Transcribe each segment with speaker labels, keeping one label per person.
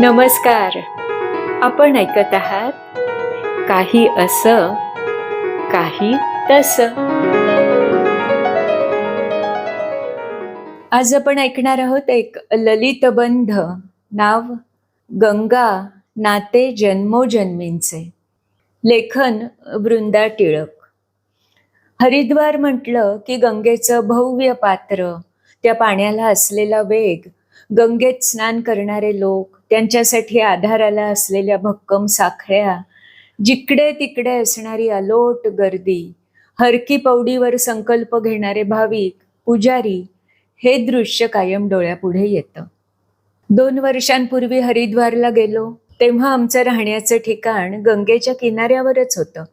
Speaker 1: नमस्कार. आपण ऐकत आहात काही असं काही तसं. आज आपण ऐकणार आहोत एक ललितबंध, नाव गंगा नाते जन्मोजन्मींचे. लेखन वृंदा टिळक. हरिद्वार म्हटलं की गंगेचं भव्य पात्र, त्या पाण्याला असलेला वेग, गंगेत स्नान करणारे लोक, त्यांच्यासाठी आधाराला असलेल्या भक्कम साखळ्या, जिकडे तिकडे असणारी अलोट गर्दी, हरकी पौडीवर संकल्प घेणारे भाविक, पुजारी, हे दृश्य कायम डोळ्यापुढे येतं. 2 वर्षांपूर्वी हरिद्वारला गेलो तेव्हा आमचं राहण्याचं ठिकाण गंगेच्या किनाऱ्यावरच होतं.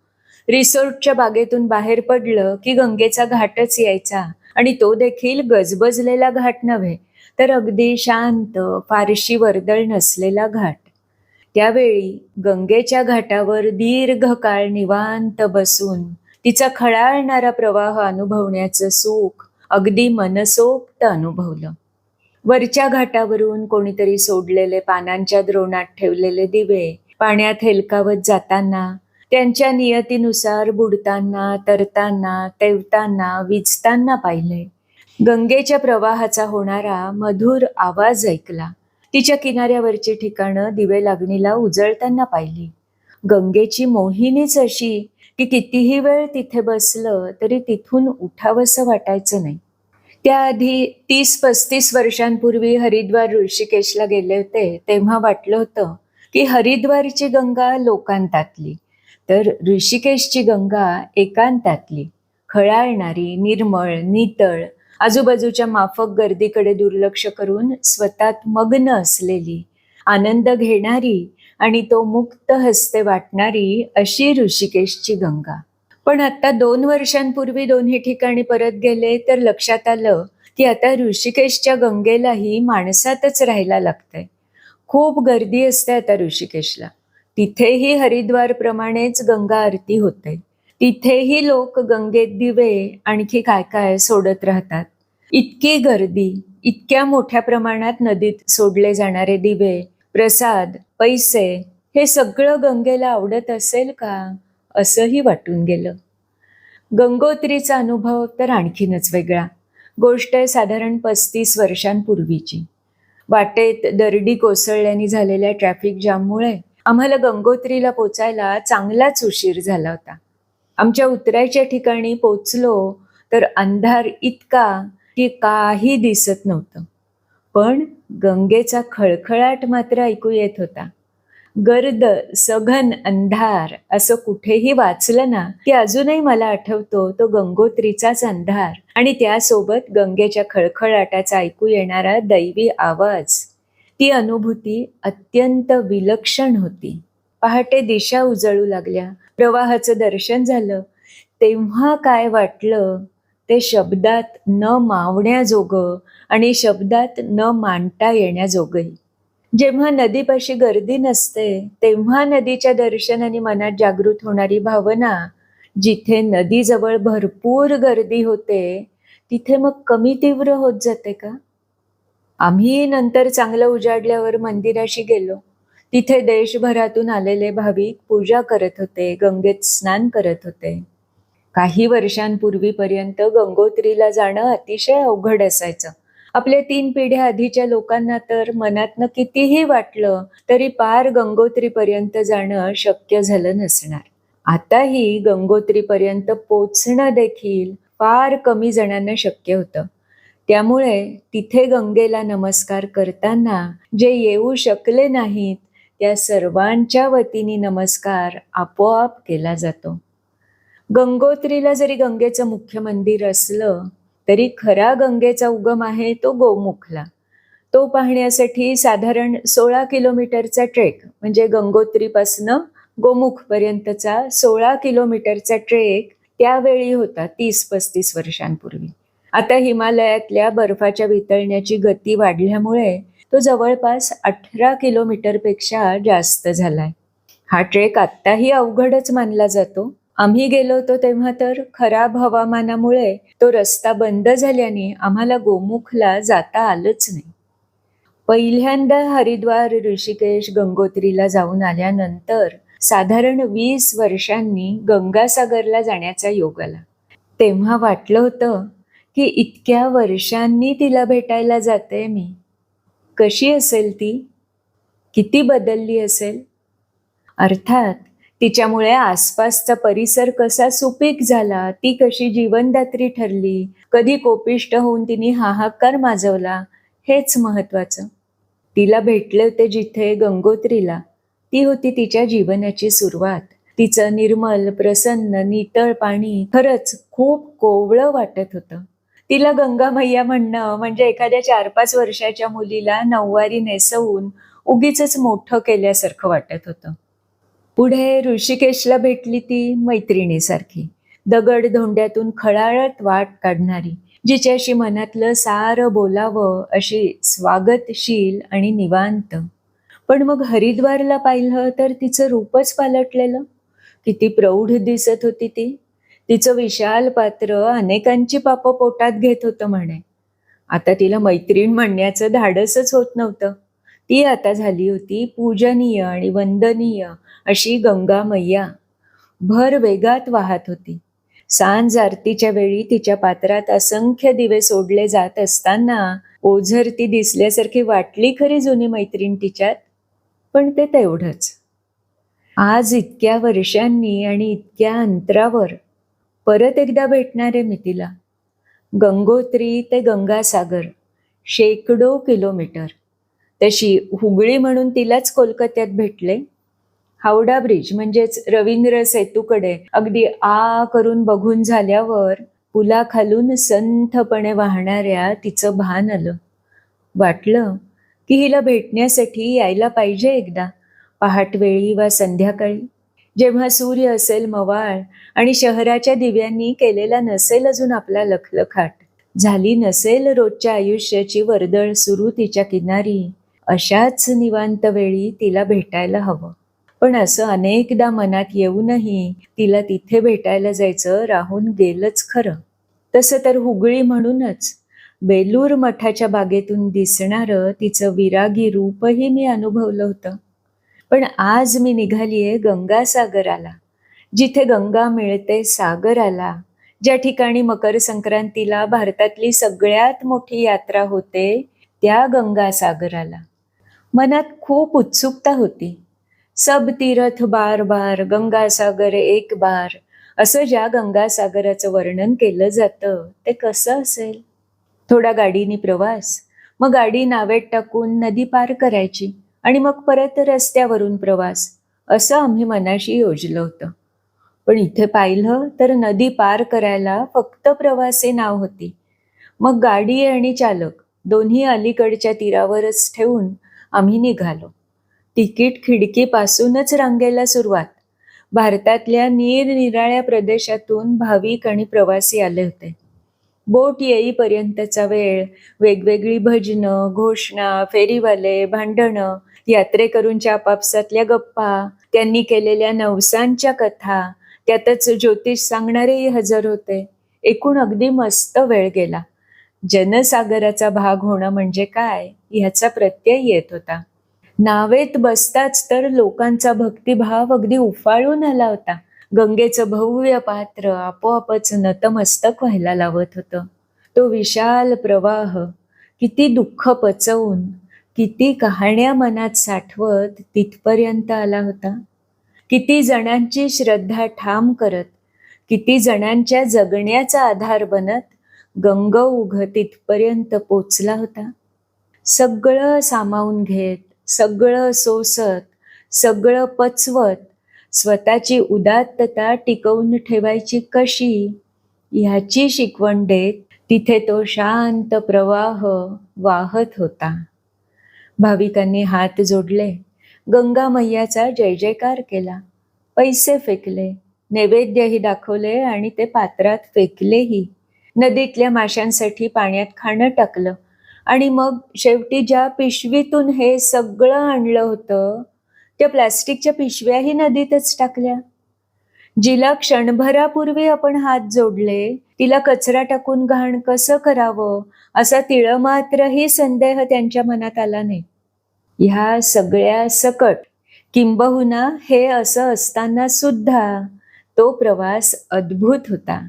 Speaker 1: रिसॉर्टच्या बागेतून बाहेर पडलं की गंगेचा घाटच यायचा, आणि तो देखील गजबजलेला घाट नव्हे, तर अगदी शांत, फारशी वर्दळ नसलेला घाट. त्यावेळी गंगेच्या घाटावर दीर्घकाळ निवांत बसून तिचा खळाळणारा प्रवाह अनुभवण्याचं सुख अगदी मनसोक्त अनुभवलं. वरच्या घाटावरून कोणीतरी सोडलेले पानांच्या द्रोणात ठेवलेले दिवे पाण्यात हेलकावत जाताना, त्यांच्या नियतीनुसार बुडताना, तरताना, तेवताना, विझताना पाहिले. गंगेच्या प्रवाहाचा होणारा मधुर आवाज ऐकला. तिच्या किनाऱ्यावरची ठिकाणं दिवे लागणीला उजळताना पाहिली. गंगेची मोहिनीच अशी की कितीही वेळ तिथे बसलं तरी तिथून उठावंसं वाटायचं नाही. त्याआधी 30-35 वर्षांपूर्वी हरिद्वार ऋषिकेशला गेले होते तेव्हा वाटलं होतं की हरिद्वारची गंगा लोकांतातली, तर ऋषिकेशची गंगा एकांतातली, खळाळणारी, निर्मळ, नितळ, आजूबाजूच्या माफक गर्दीकडे दुर्लक्ष करून स्वतःत मग्न असलेली, आनंद घेणारी आणि तो मुक्त हस्ते वाटणारी अशी ऋषिकेशची गंगा. पण आता 2 वर्षांपूर्वी दोन्ही ठिकाणी परत गेले तर लक्षात आलं की आता ऋषिकेशच्या गंगेलाही माणसातच राहायला लागतंय. खूप गर्दी असते आता ऋषिकेशला. तिथेही हरिद्वार प्रमाणेच गंगा आरती होते. तिथेही लोक गंगेत दिवे आणखी काय काय सोडत राहतात. इतकी गर्दी, इतक्या मोठ्या प्रमाणात नदीत सोडले जाणारे दिवे, प्रसाद, पैसे, हे सगळं गंगेला आवडत असेल का, असंही वाटून गेलं. गंगोत्रीचा अनुभव तर आणखीनच वेगळा. गोष्ट आहे साधारण 35 वर्षांपूर्वीची. वाटेत दरडी कोसळल्याने झालेल्या ट्रॅफिक जाममुळे आम्हाला गंगोत्रीला पोचायला चांगलाच उशीर झाला होता. आमच्या उतरायच्या ठिकाणी पोचलो तर अंधार इतका की काही दिसत नव्हतं, पण गंगेचा खळखळाट मात्र ऐकू येत होता. गर्द सघन अंधार असं कुठेही वाचलं ना की अजूनही मला आठवतो तो गंगोत्रीचाच अंधार आणि त्यासोबत गंगेच्या खळखळाटाचा ऐकू येणारा दैवी आवाज. ती अनुभूती अत्यंत विलक्षण होती. पहाटे दिशा उजळू लागल्या, प्रवाहाचं दर्शन झालं, तेव्हा काय वाटलं ते शब्दात न मावण्याजोगं आणि शब्दात न मांडता येण्याजोगंही. जेव्हा नदीपाशी गर्दी नसते तेव्हा नदीच्या दर्शनाने मनात जागृत होणारी भावना, जिथे नदीजवळ भरपूर गर्दी होते तिथे मग कमी तीव्र होत जाते का? आम्ही नंतर चांगलं उजाडल्यावर मंदिराशी गेलो. तिथे देशभरातून आलेले भाविक पूजा करत होते, गंगेत स्नान करत होते. काही वर्षांपूर्वीपर्यंत गंगोत्रीला जाणं अतिशय अवघड असायचं. आपल्या 3 पिढ्या आधीच्या लोकांना तर मनातनं कितीही वाटलं तरी पार गंगोत्रीपर्यंत जाणं शक्य झालं नसणार. आताही गंगोत्रीपर्यंत पोचणं देखील फार कमी जणांना शक्य होतं. त्यामुळे तिथे गंगेला नमस्कार करताना जे येऊ शकले नाहीत त्या सर्वांच्या वतीने नमस्कार आपोआप केला जातो. गंगोत्रीला जरी गंगेचं मुख्य मंदिर असलं तरी खरा गंगेचा उगम आहे तो गोमुखला. तो पाहण्यासाठी साधारण 16 किलोमीटरचा ट्रेक, म्हणजे गंगोत्रीपासनं गोमुखपर्यंतचा 16 किलोमीटरचा ट्रेक त्यावेळी होता 30-35 वर्षांपूर्वी. आता हिमालयातल्या बर्फाच्या वितळण्याची गती वाढल्यामुळे तो जवळपास 18 किलोमीटरपेक्षा जास्त झालाय. हा ट्रेक आत्ताही अवघडच मानला जातो. आम्ही गेलो होतो तेव्हा तर खराब हवामानामुळे तो रस्ता बंद झाल्याने आम्हाला गोमुखला जाता आलंच नाही. पहिल्यांदा हरिद्वार, ऋषिकेश, गंगोत्रीला जाऊन आल्यानंतर साधारण 20 वर्षांनी गंगासागरला जाण्याचा योग आला. तेव्हा वाटलं होतं की इतक्या वर्षांनी तिला भेटायला जाते मी. कशी असेल ती? किती बदलली असेल? अर्थात तिच्यामुळे आसपासचा परिसर कसा सुपीक झाला, ती कशी जीवनदात्री ठरली, कधी कोपिष्ट होऊन तिने हाहाकार माजवला, हेच महत्वाचं. तिला भेटले होते जिथे, गंगोत्रीला, ती होती तिच्या जीवनाची सुरुवात. तिचं निर्मल, प्रसन्न, नितळ पाणी खरंच खूप कोवळं वाटत होतं. तिला गंगा मैया म्हणणं म्हणजे एखाद्या 4-5 वर्षाच्या मुलीला नऊवारी नेसवून उगीचच मोठं केल्यासारखं वाटत होतं. पुढे ऋषिकेशला भेटली ती मैत्रिणीसारखी, दगड धोंड्यातून खळाळत वाट काढणारी, जिच्याशी मनातलं सारं बोलावं अशी स्वागतशील आणि निवांत. पण मग हरिद्वारला पाहिलं तर तिचं रूपच पालटलेलं. किती प्रौढ दिसत होती ती. तिचं विशाल पात्र अनेकांची पापं पोटात घेत होतं म्हणे. आता तिला मैत्रीण म्हणण्याचं धाडसच होत नव्हतं. ती आता झाली होती पूजनीय आणि वंदनीय अशी गंगा मैया. भर वेगात वाहत होती. सांज आरतीच्या वेळी तिच्या पात्रात असंख्य दिवे सोडले जात असताना ओझरती दिसल्यासारखी वाटली खरी जुनी मैत्रीण तिच्यात. पण ते तेवढंच. आज इतक्या वर्षांनी आणि इतक्या अंतरावर परत एकदा भेटणार आहे मी तिला. गंगोत्री ते गंगासागर, शेकडो किलोमीटर. तशी हुगळी म्हणून तिलाच कोलकात्यात भेटले. हावडा ब्रिज म्हणजेच रवींद्र सेतूकडे अगदी आ करून बघून झाल्यावर पुलाखालून संथपणे वाहणाऱ्या तिचं भान आलं. वाटलं की हिला भेटण्यासाठी यायला पाहिजे एकदा, पहाटवेळी वा संध्याकाळी, जेव्हा सूर्य असेल मवाळ आणि शहराच्या दिव्यांनी केलेला नसेल अजून आपला लखलखाट, झाली नसेल रोजच्या आयुष्याची वर्दळ सुरू तिच्या किनारी. अशाच निवांत वेळी तिला भेटायला हवं. पण असं अनेकदा मनात येऊनही तिला तिथे भेटायला जायचं राहून गेलंच खरं. तसं तर हुगळी म्हणूनच बेलूर मठाच्या बागेतून दिसणारं तिचं विरागी रूपही मी अनुभवलं होतं. पण आज मी निघालीये गंगासागराला, जिथे गंगा मिळते सागराला, ज्या ठिकाणी मकर संक्रांतीला भारतातली सगळ्यात मोठी यात्रा होते, त्या गंगासागराला. मनात खूप उत्सुकता होती. सब तीरथ बार बार, गंगासागर एक बार, असं ज्या गंगासागराचं वर्णन केलं जातं ते कसं असेल? थोडा गाडीने प्रवास, मग गाडी नावेत टाकून नदी पार करायची आणि मग परत रस्त्यावरून प्रवास, असं आम्ही मनाशी योजलं होतं. पण इथे पाहिलं तर नदी पार करायला फक्त प्रवासी नाव होती. मग गाडी आणि चालक दोन्ही अलीकडच्या तीरावरच ठेवून आम्ही निघालो. तिकीट खिडकीपासूनच रांगायला सुरुवात. भारतातल्या निरनिराळ्या प्रदेशातून भाविक आणि प्रवासी आले होते. बोट येईपर्यंतचा वेळ, वेगवेगळी भजनं, घोषणा, फेरीवाले, भांडणं, यात्रेकरूंच्या आपापसातल्या गप्पा, त्यांनी केलेल्या नवसांच्या कथा, त्यातच ज्योतिष सांगणारेही हजर होते. एकूण अगदी मस्त वेळ गेला. जनसागराचा भाग होणं म्हणजे काय ह्याचा प्रत्यय येत होता. नावेत बसताच तर लोकांचा भक्तिभाव अगदी उफाळून आला होता. गंगेचं भव्य पात्र आपोआपच नतमस्तक व्हायला लावत होतं. तो विशाल प्रवाह किती दुःख पचवून, किती कहाण्या मनात साठवत तिथपर्यंत आला होता. किती जणांची श्रद्धा ठाम करत, किती जणांच्या जगण्याचा आधार बनत गंगौघ तिथपर्यंत पोचला होता. सगळं सामावून घेत, सगळं सोसत, सगळं पचवत, स्वतःची उदात्तता टिकवून ठेवायची कशी ह्याची शिकवण देत तिथे तो शांत प्रवाह वाहत होता. भाविकांनी हात जोडले, गंगा मैयाचा जय जयकार केला, पैसे फेकले, नैवेद्यही दाखवले आणि ते पात्रात फेकलेही. नदीतल्या माशांसाठी पाण्यात खाणं टाकलं आणि मग शेवटी ज्या पिशवीतून हे सगळं आणलं होतं त्या प्लास्टिकच्या पिशव्याही नदीतच टाकल्या. जिला क्षणभरापूर्वी आपण हात जोडले, तिला कचरा टाकून घाण कसं करावं असा तिळमात्रही संदेह त्यांच्या मनात आला नाही. ह्या सगळ्या सकट, किंबहुना हे असं असताना सुद्धा तो प्रवास अद्भुत होता.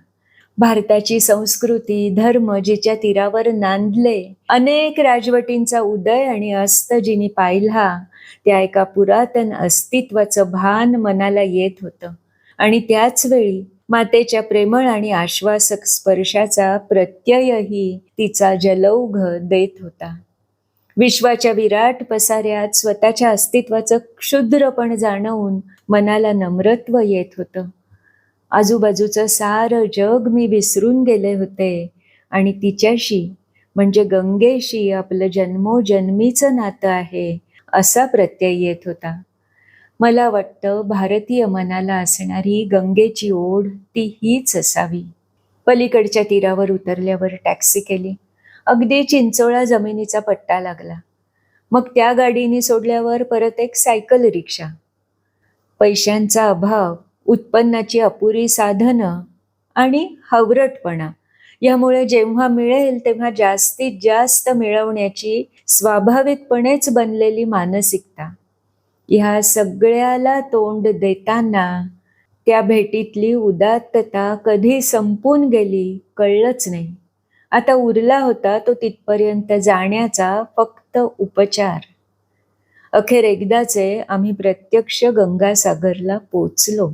Speaker 1: भारताची संस्कृती, धर्म जिच्या तीरावर नांदले, अनेक राजवटींचा उदय आणि अस्त जिनी पाहिला, त्या एका पुरातन अस्तित्वाचं भान मनाला येत होतं. आणि त्याच वेळी मातेच्या प्रेमळ आणि आश्वासक स्पर्शाचा प्रत्ययही तिचा जलौघ देत होता. विश्वाच्या विराट पसाऱ्यात स्वतःच्या अस्तित्वाचं क्षुद्रपण जाणवून मनाला नम्रत्व येत होतं. आजूबाजूचं सारं जग मी विसरून गेले होते आणि तिच्याशी म्हणजे गंगेशी आपलं जन्मोजन्मीचं नातं आहे असा प्रत्यय येत होता. मला वाटतं भारतीय मनाला असणारी गंगेची ओढ ती हीच असावी. पलीकडच्या तीरावर उतरल्यावर टॅक्सी केली. अगदी चिंचोळा जमिनीचा पट्टा लागला. मग त्या गाडीने सोडल्यावर परत एक सायकल रिक्षा. पैशांचा अभाव, उत्पन्नाची अपुरी साधनं आणि हवरटपणा यामुळे जेव्हा मिळेल तेव्हा जास्तीत जास्त मिळवण्याची स्वाभाविकपणेच बनलेली मानसिकता, ह्या सगळ्याला तोंड देताना त्या भेटीतली उदात्तता कधी संपून गेली कळलंच नाही. आता उरला होता तो तिथपर्यंत जाण्याचा फक्त उपचार. अखेर एकदाचे आम्ही प्रत्यक्ष गंगासागरला पोचलो.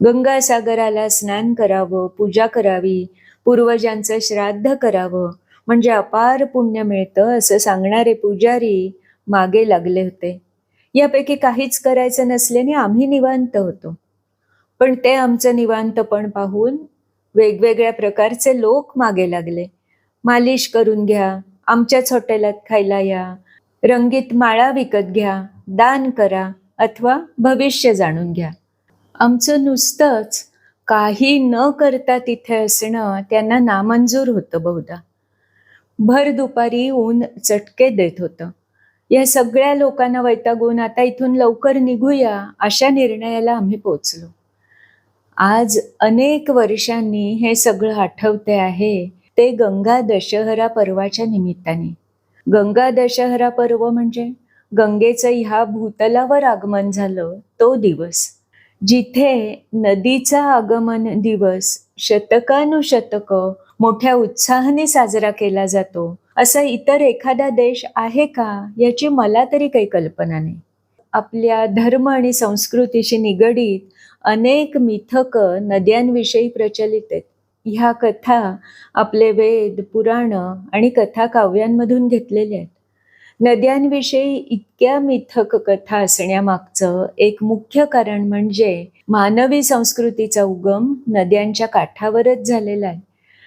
Speaker 1: गंगासागराला स्नान करावं, पूजा करावी, पूर्वजांचं श्राद्ध करावं म्हणजे अपार पुण्य मिळतं असं सांगणारे पुजारी मागे लागले होते. यापैकी काहीच करायचं नसल्याने आम्ही निवांत होतो. पण ते आमचं निवांतपण पाहून वेगवेगळ्या प्रकारचे लोक मागे लागले. मालिश करून घ्या, आमच्याच हॉटेलात खायला या, रंगीत माळा विकत घ्या, दान करा अथवा भविष्य जाणून घ्या. आमचं नुसतंच काही न करता तिथे असणं त्यांना नामंजूर होतं बहुधा. भर दुपारी ऊन चटके देत होतं. या सगळ्या लोकांना वैतागून आता इथून लवकर निघूया अशा निर्णयाला आम्ही पोचलो. आज अनेक वर्षांनी हे सगळं आठवते आहे ते गंगा दशहरा पर्वाच्या निमित्ताने. गंगा दशहरा पर्व म्हणजे गंगेचं ह्या भूतलावर आगमन झालं तो दिवस, जिथे नदीचा आगमन दिवस शतकानुशतक मोठ्या उत्साहाने साजरा केला जातो, असा इतर एखादा देश आहे का याची मला तरी काही कल्पना नाही. आपल्या धर्म आणि संस्कृतीशी निगडीत अनेक मिथक नद्यांविषयी प्रचलित आहेत. ह्या कथा आपले वेद, पुराण आणि कथा काव्यांमधून घेतलेल्या आहेत. नद्यांविषयी इतक्या मिथक कथा असण्यामागचं एक मुख्य कारण म्हणजे मानवी संस्कृतीचा उगम नद्यांच्या काठावरच झालेला आहे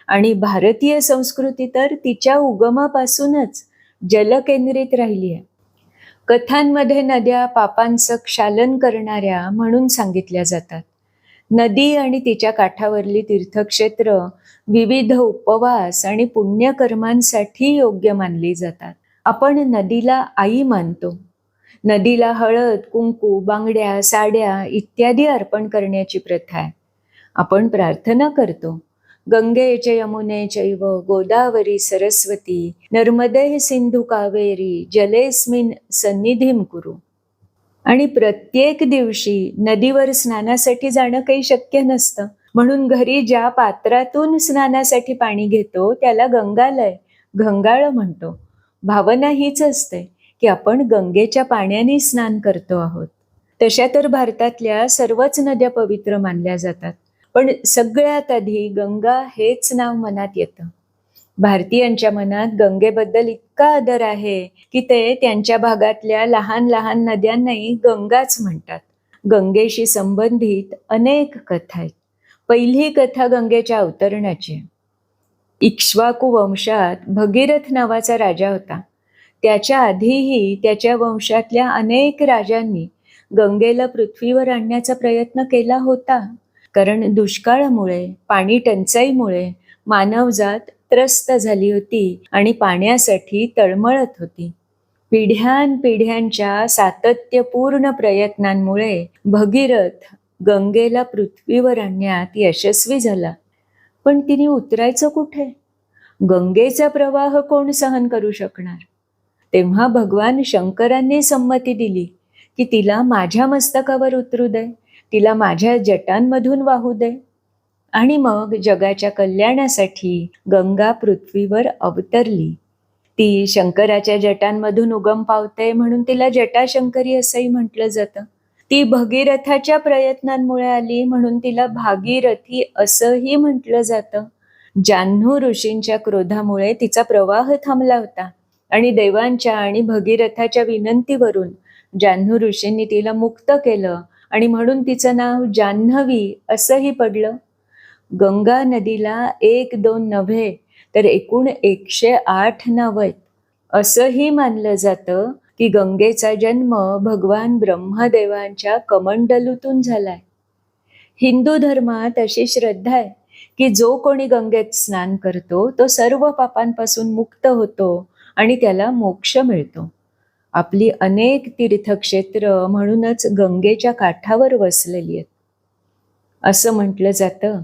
Speaker 1: आणि भारतीय संस्कृती तर तिच्या उगमापासूनच जलकेंद्रित राहिली आहे. कथांमध्ये नद्या पापांचं क्षालन करणाऱ्या म्हणून सांगितल्या जातात. नदी आणि तिच्या काठावरली तीर्थक्षेत्र विविध उपवास आणि पुण्यकर्मांसाठी योग्य मानली जातात. आपण नदीला आई मानतो. नदीला हळद, कुंकू, बांगड्या, साड्या इत्यादी अर्पण करण्याची प्रथा आहे. आपण प्रार्थना करतो, गंगे च यमुने चैव गोदावरी सरस्वती नर्मदे सिंधू कावेरी जलेस्मिन सन्निधिम कुरु. आणि प्रत्येक दिवशी नदीवर स्नानासाठी जाणं काही शक्य नसतं, म्हणून घरी ज्या पात्रातून स्नानासाठी पाणी घेतो त्याला गंगालय, गंगाळ म्हणतो. भावना हीच असते की आपण गंगेच्या पाण्याने स्नान करतो आहोत. तशा तर भारतातल्या सर्वच नद्या पवित्र मानल्या जातात, पण सगळ्यात आधी गंगा हेच नाव मनात येतं. भारतीयांच्या मनात गंगेबद्दल इतका आदर आहे की ते त्यांच्या भागातल्या लहान लहान नद्यांनाही गंगाच म्हणतात. गंगेशी संबंधित अनेक कथा आहेत. पहिली कथा गंगेच्या अवतरणाची. इक्ष्वाकू वंशात भगीरथ नावाचा राजा होता. त्याच्या आधीही त्याच्या वंशातल्या अनेक राजांनी गंगेला पृथ्वीवर आणण्याचा प्रयत्न केला होता, कारण दुष्काळामुळे, पाणी टंचाईमुळे मानवजात त्रस्त झाली होती आणि पाण्यासाठी तळमळत होती. पिढ्यानपिढ्यांच्या सातत्यपूर्ण प्रयत्नांमुळे भगीरथ गंगेला पृथ्वीवर आणण्यात यशस्वी झाला. पण तिने उतरायचं कुठे? गंगेचा प्रवाह कोण सहन करू शकणार? तेव्हा भगवान शंकरांनी संमती दिली की तिला माझ्या मस्तकावर उतरू दे, तिला माझ्या जटांमधून वाहू दे. आणि मग जगाच्या कल्याणासाठी गंगा पृथ्वीवर अवतरली. ती शंकराच्या जटांमधून उगम पावते म्हणून तिला जटाशंकरी असंही म्हटलं जातं. ती भगीरथाच्या प्रयत्नांमुळे आली म्हणून तिला भागीरथी असंही म्हटलं जातं. जान्हू ऋषींच्या क्रोधामुळे तिचा प्रवाह थांबला होता आणि देवांच्या आणि भगीरथाच्या विनंतीवरून जान्हू ऋषींनी तिला मुक्त केलं आणि म्हणून तिचं नाव जान्हवी असंही पडलं. गंगा नदीला 1-2 नव्हे तर एकूण 108 नाव आहेत. असंही मानलं जातं की गंगेचा जन्म भगवान ब्रह्मदेवांच्या कमंडलूतून झालाय. हिंदू धर्मात अशी श्रद्धा आहे की जो कोणी गंगेत स्नान करतो तो सर्व पापांपासून मुक्त होतो आणि त्याला मोक्ष मिळतो. आपली अनेक तीर्थक्षेत्र म्हणूनच गंगेच्या काठावर वसलेली आहेत. असं म्हटलं जातं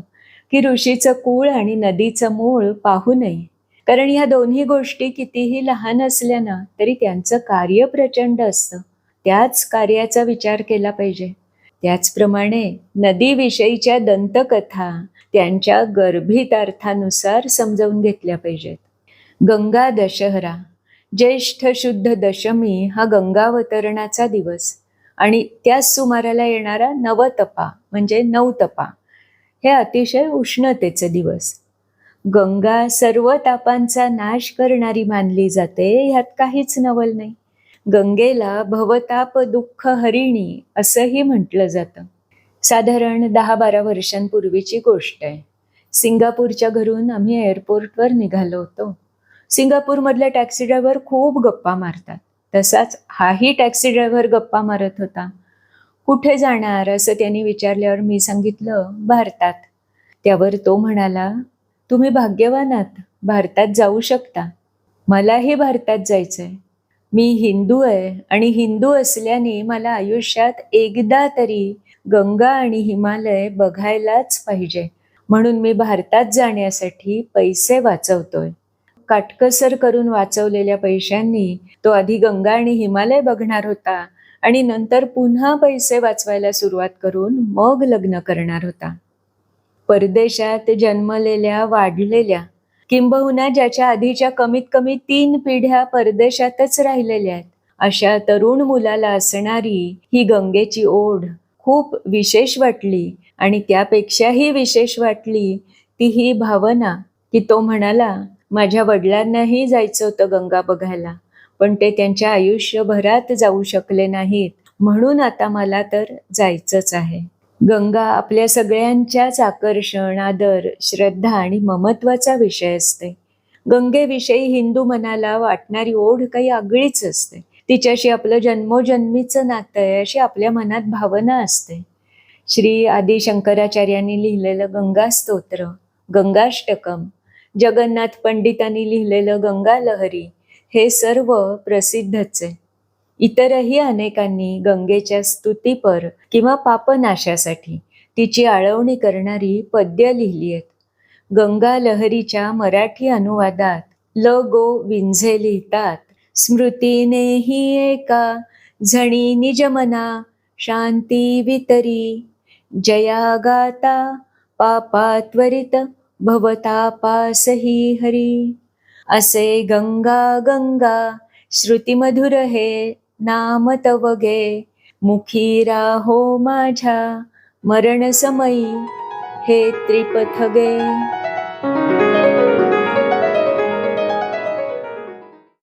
Speaker 1: की ऋषीचं कुळ आणि नदीचं मूळ पाहू नये, कारण ह्या दोन्ही गोष्टी कितीही लहान असल्या ना तरी त्यांचं कार्य प्रचंड असतं. त्याच कार्याचा विचार केला पाहिजे. त्याचप्रमाणे नदीविषयीच्या दंतकथा त्यांच्या गर्भितार्थानुसार समजावून घेतल्या पाहिजेत. गंगा दशहरा, ज्येष्ठ शुद्ध दशमी हा गंगावतरणाचा दिवस आणि त्याच सुमाराला येणारा नवतपा म्हणजे 9 तपा हे अतिशय उष्णतेचे दिवस. गंगा सर्व तापांचा नाश करणारी मानली जाते, ह्यात काहीच नवल नाही. गंगेला भवताप दुःख हरिणी असंही म्हटलं जातं. साधारण 10-12 वर्षांपूर्वीची गोष्ट आहे. सिंगापूरच्या घरून आम्ही एअरपोर्टवर निघालो होतो. सिंगापूरमधले टॅक्सी ड्रायव्हर खूप गप्पा मारतात, तसाच हाही टॅक्सी ड्रायव्हर गप्पा मारत होता. कुठे जाणार असं त्यांनी विचारल्यावर मी सांगितलं भारतात. त्यावर तो म्हणाला, तुम्ही भाग्यवान आहात, भारतात जाऊ शकता. मलाही भारतात जायचंय. मी हिंदू आहे आणि हिंदू असल्याने मला आयुष्यात एकदा तरी गंगा आणि हिमालय बघायलाच पाहिजे, म्हणून मी भारतात जाण्यासाठी पैसे वाचवतोय. काटकसर करून वाचवलेल्या पैशांनी तो आधी गंगा आणि हिमालय बघणार होता आणि नंतर पुन्हा पैसे वाचवायला सुरुवात करून मग लग्न करणार होता. परदेशात जन्मलेल्या, वाढलेल्या, किंबहुना ज्याच्या आधीच्या कमीत कमी 3 पिढ्या परदेशातच राहिलेल्या आहेत, अशा तरुण मुलाला असणारी ही गंगेची ओढ खूप विशेष वाटली. आणि त्यापेक्षाही विशेष वाटली ती ही भावना की तो म्हणाला, माझ्या वडिलांनाही जायचं होतं गंगा बघायला, पण ते त्यांच्या आयुष्यभरात जाऊ शकले नाहीत, म्हणून आता मला तर जायचंच आहे. गंगा आपल्या सगळ्यांच्याच आकर्षण, आदर, श्रद्धा आणि ममत्वाचा विषय असते. गंगेविषयी हिंदू मनाला वाटणारी ओढ काही आगळीच असते. तिच्याशी आपलं जन्मोजन्मीचं नातं आहे अशी आपल्या मनात भावना असते. श्री आदि शंकराचार्यांनी लिहिलेलं गंगा स्तोत्र, गंगाष्टकम, जगन्नाथ पंडितांनी लिहिलेलं गंगा लहरी हे सर्व प्रसिद्धच आहे. इतरही अनेकांनी गंगेच्या स्तुतीपर किंवा पापनाशासाठी तिची आळवणी करणारी पद्य लिहिली आहेत. गंगा लहरीच्या मराठी अनुवादात ल गो विंझे लिहितात, स्मृतीनेही एका झणी निजमना शांती वितरी, जया गाता पापा त्वरित भवतापासही हरी. असे गंगा गंगा श्रुतिमधुर हे नाम तव गे, मुखी राहो माझ्या मरणसमयी हे त्रिपथ गे.